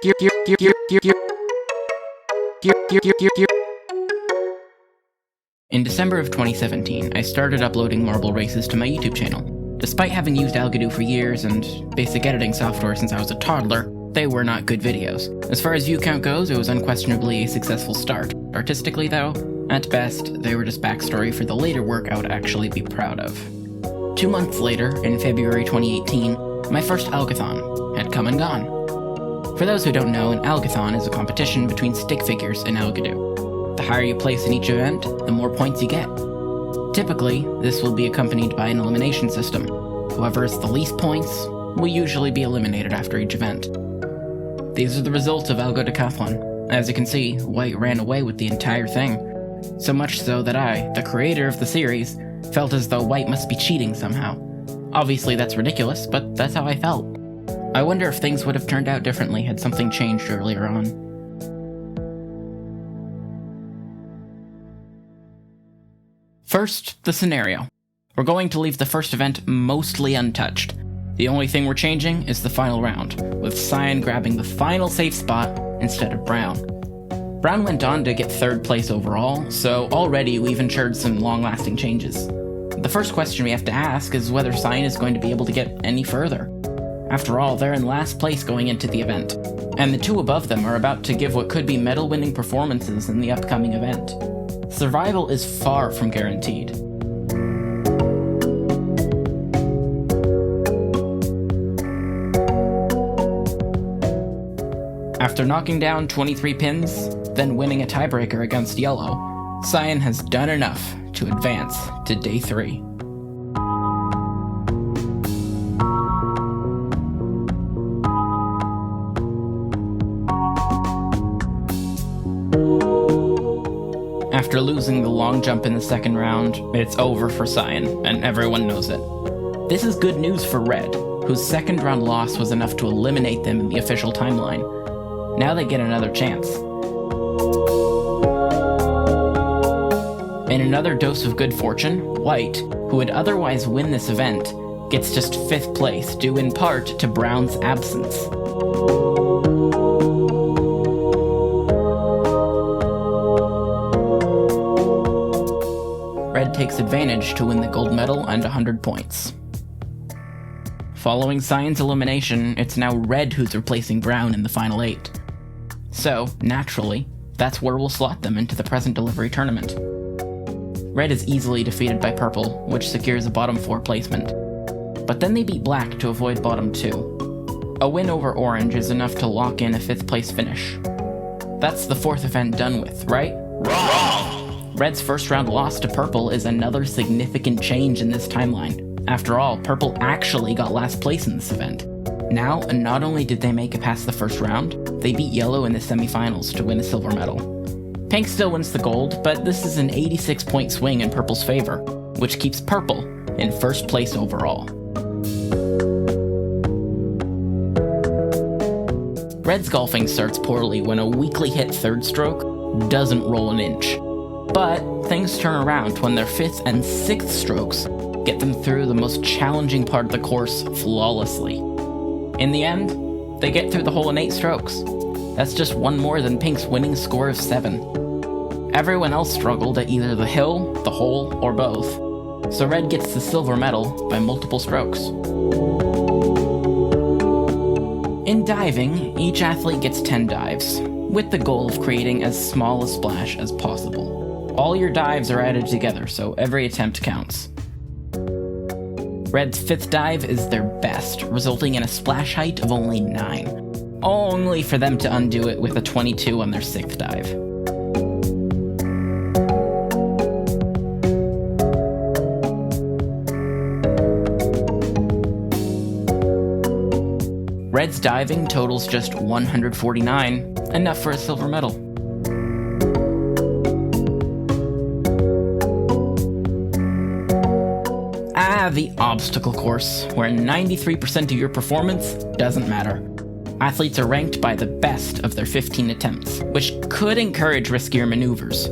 In December of 2017, I started uploading marble races to my YouTube channel. Despite having used Algo for years and basic editing software since I was a toddler, they were not good videos. As far as view count goes, it was unquestionably a successful start. Artistically though, at best, they were just backstory for the later work I would actually be proud of. 2 months later, in February 2018, my first Algodecathlon had come and gone. For those who don't know, an Algodecathlon is a competition between stick figures in Algo. The higher you place in each event, the more points you get. Typically, this will be accompanied by an elimination system. Whoever has the least points will usually be eliminated after each event. These are the results of Algodecathlon. As you can see, White ran away with the entire thing. So much so that I, the creator of the series, felt as though White must be cheating somehow. Obviously that's ridiculous, but that's how I felt. I wonder if things would have turned out differently had something changed earlier on. First, the scenario. We're going to leave the first event mostly untouched. The only thing we're changing is the final round, with Cyan grabbing the final safe spot instead of Brown. Brown went on to get 3rd place overall, so already we've ensured some long-lasting changes. The first question we have to ask is whether Cyan is going to be able to get any further. After all, they're in last place going into the event, and the 2 above them are about to give what could be medal-winning performances in the upcoming event. Survival is far from guaranteed. After knocking down 23 pins, then winning a tiebreaker against Yellow, Cyan has done enough to advance to Day 3. After losing the long jump in the second round, it's over for Cyan, and everyone knows it. This is good news for Red, whose second round loss was enough to eliminate them in the official timeline. Now they get another chance. In another dose of good fortune, White, who would otherwise win this event, gets just 5th place due in part to Brown's absence. Red takes advantage to win the gold medal and 100 points. Following Cyan's elimination, it's now Red who's replacing Brown in the final 8. So, naturally, that's where we'll slot them into the present delivery tournament. Red is easily defeated by Purple, which secures a bottom 4 placement. But then they beat Black to avoid bottom 2. A win over Orange is enough to lock in a 5th place finish. That's the 4th event done with, right? Wrong! Red's first round loss to Purple is another significant change in this timeline. After all, Purple actually got last place in this event. Now, not only did they make it past the first round, they beat Yellow in the semifinals to win a silver medal. Pink still wins the gold, but this is an 86-point swing in Purple's favor, which keeps Purple in 1st place overall. Red's golfing starts poorly when a weakly hit 3rd stroke doesn't roll an inch. But things turn around when their 5th and 6th strokes get them through the most challenging part of the course flawlessly. In the end, they get through the hole in 8 strokes. That's just 1 more than Pink's winning score of 7. Everyone else struggled at either the hill, the hole, or both, so Red gets the silver medal by multiple strokes. In diving, each athlete gets 10 dives, with the goal of creating as small a splash as possible. All your dives are added together, so every attempt counts. Red's 5th dive is their best, resulting in a splash height of only 9. Only for them to undo it with a 22 on their 6th dive. Red's diving totals just 149, enough for a silver medal. The obstacle course, where 93% of your performance doesn't matter. Athletes are ranked by the best of their 15 attempts, which could encourage riskier maneuvers.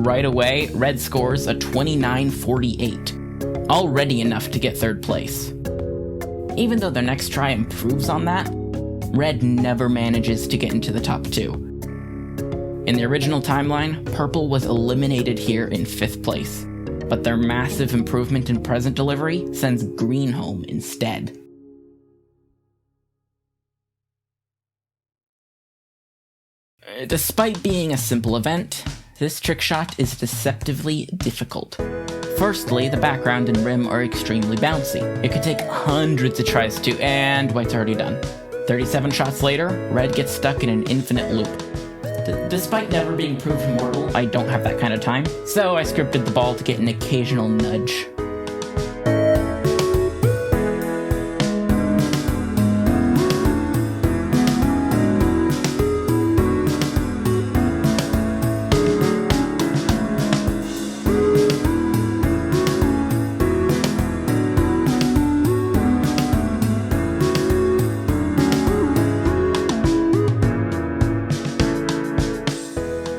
right away, red scores a 29-48, already enough to get third place. Even though their next try improves on that, red never manages to get into the top 2. In the original timeline, purple was eliminated here in 5th place, but their massive improvement in present delivery sends green home instead. Despite being a simple event, this trick shot is deceptively difficult. Firstly, the background and rim are extremely bouncy. It could take hundreds of tries to, and white's already done. 37 shots later, red gets stuck in an infinite loop. Despite never being proved immortal, I don't have that kind of time, so I scripted the ball to get an occasional nudge.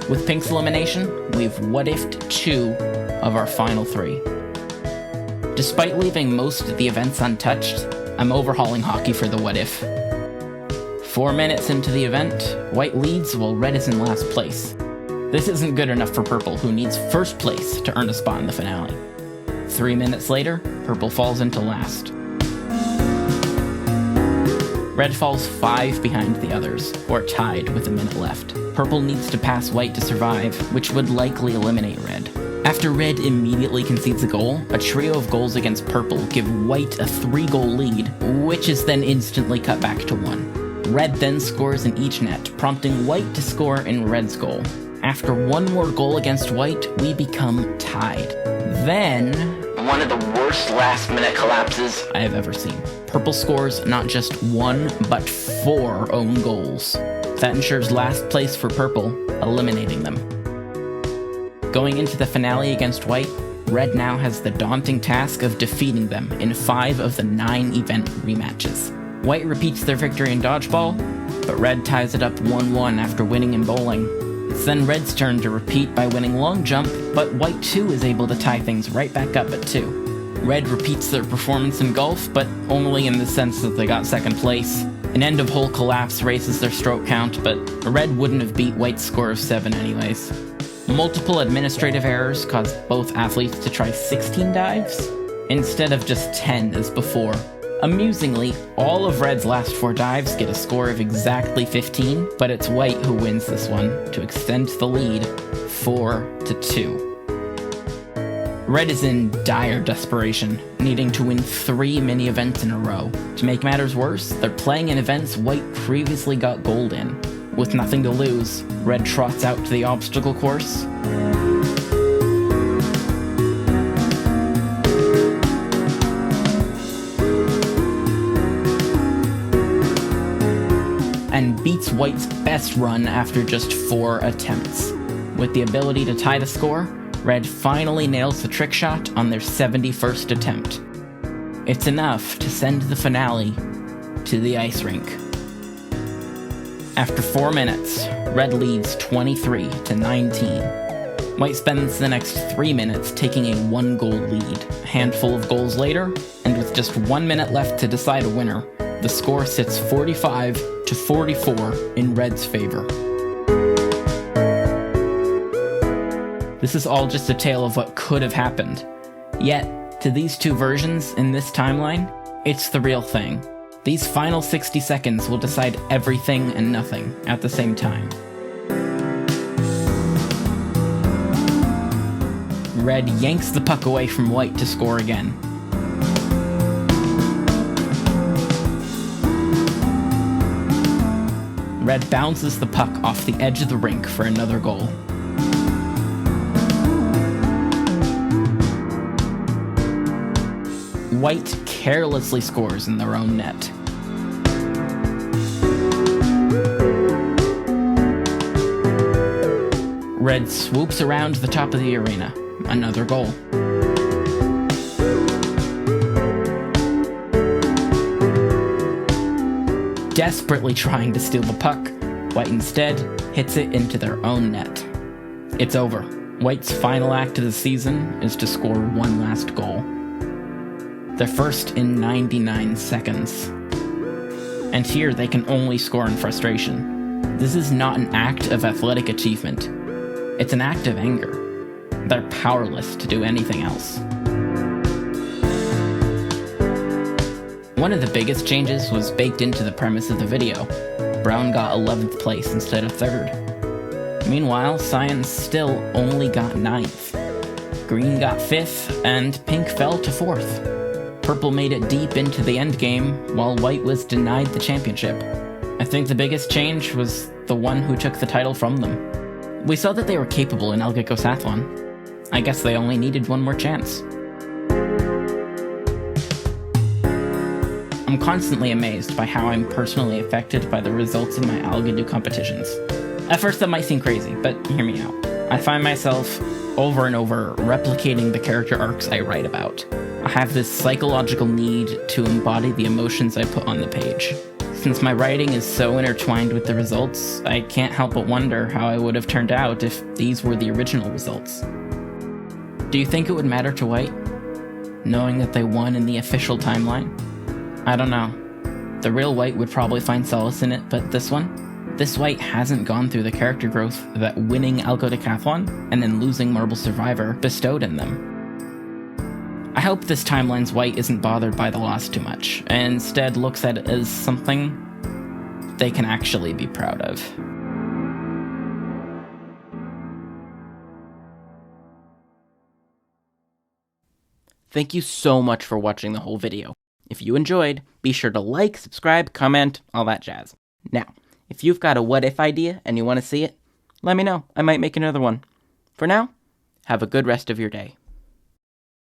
With Pink's elimination, we've what-ifed 2 of our final 3. Despite leaving most of the events untouched, I'm overhauling hockey for the what-if. 4 minutes into the event, white leads while red is in last place. This isn't good enough for purple, who needs first place to earn a spot in the finale. 3 minutes later, purple falls into last. Red falls 5 behind the others, or tied with a minute left. Purple needs to pass white to survive, which would likely eliminate red. After red immediately concedes a goal, a trio of goals against purple give white a 3-goal lead, which is then instantly cut back to 1. Red then scores in each net, prompting white to score in red's goal. After 1 more goal against white, we become tied. Then, one of the worst last-minute collapses I have ever seen. Purple scores not just 1, but 4 own goals. That ensures last place for purple, eliminating them. Going into the finale against white, red now has the daunting task of defeating them in 5 of the 9 event rematches. White repeats their victory in dodgeball, but red ties it up 1-1 after winning in bowling. It's then red's turn to repeat by winning long jump, but white too is able to tie things right back up at 2. Red repeats their performance in golf, but only in the sense that they got second place. An end-of-hole collapse raises their stroke count, but red wouldn't have beat white's score of 7 anyways. Multiple administrative errors caused both athletes to try 16 dives, instead of just 10 as before. Amusingly, all of red's last 4 dives get a score of exactly 15, but it's white who wins this one, to extend the lead 4-2. Red is in dire desperation, needing to win 3 mini-events in a row. To make matters worse, they're playing in events white previously got gold in. With nothing to lose, red trots out to the obstacle course. And beats white's best run after just 4 attempts. With the ability to tie the score, red finally nails the trick shot on their 71st attempt. It's enough to send the finale to the ice rink. After 4 minutes, red leads 23-19. White spends the next 3 minutes taking a 1-goal lead. A handful of goals later, and with just 1 minute left to decide a winner, the score sits 45-44 in red's favor. This is all just a tale of what could have happened. Yet, to these 2 versions in this timeline, it's the real thing. These final 60 seconds will decide everything and nothing at the same time. Red yanks the puck away from white to score again. Red bounces the puck off the edge of the rink for another goal. White carelessly scores in their own net. Red swoops around the top of the arena. Another goal. Desperately trying to steal the puck, white instead hits it into their own net. It's over. White's final act of the season is to score one last goal. Their first in 99 seconds. And here they can only score in frustration. This is not an act of athletic achievement. It's an act of anger. They're powerless to do anything else. One of the biggest changes was baked into the premise of the video. Brown got 11th place instead of 3rd. Meanwhile, Cyan still only got 9th. Green got 5th, and Pink fell to 4th. Purple made it deep into the endgame, while White was denied the championship. I think the biggest change was the one who took the title from them. We saw that they were capable in Algodecathlon. I guess they only needed one more chance. I'm constantly amazed by how I'm personally affected by the results of my Algo competitions. At first that might seem crazy, but hear me out. I find myself over and over replicating the character arcs I write about. I have this psychological need to embody the emotions I put on the page. Since my writing is so intertwined with the results, I can't help but wonder how I would have turned out if these were the original results. Do you think it would matter to White, knowing that they won in the official timeline? I don't know. The real White would probably find solace in it, but this White hasn't gone through the character growth that winning Algodecathlon and then losing Marble Survivor bestowed in them. I hope this timeline's White isn't bothered by the loss too much, and instead looks at it as something they can actually be proud of. Thank you so much for watching the whole video. If you enjoyed, be sure to like, subscribe, comment, all that jazz. Now, if you've got a what-if idea and you want to see it, let me know. I might make another one. For now, have a good rest of your day.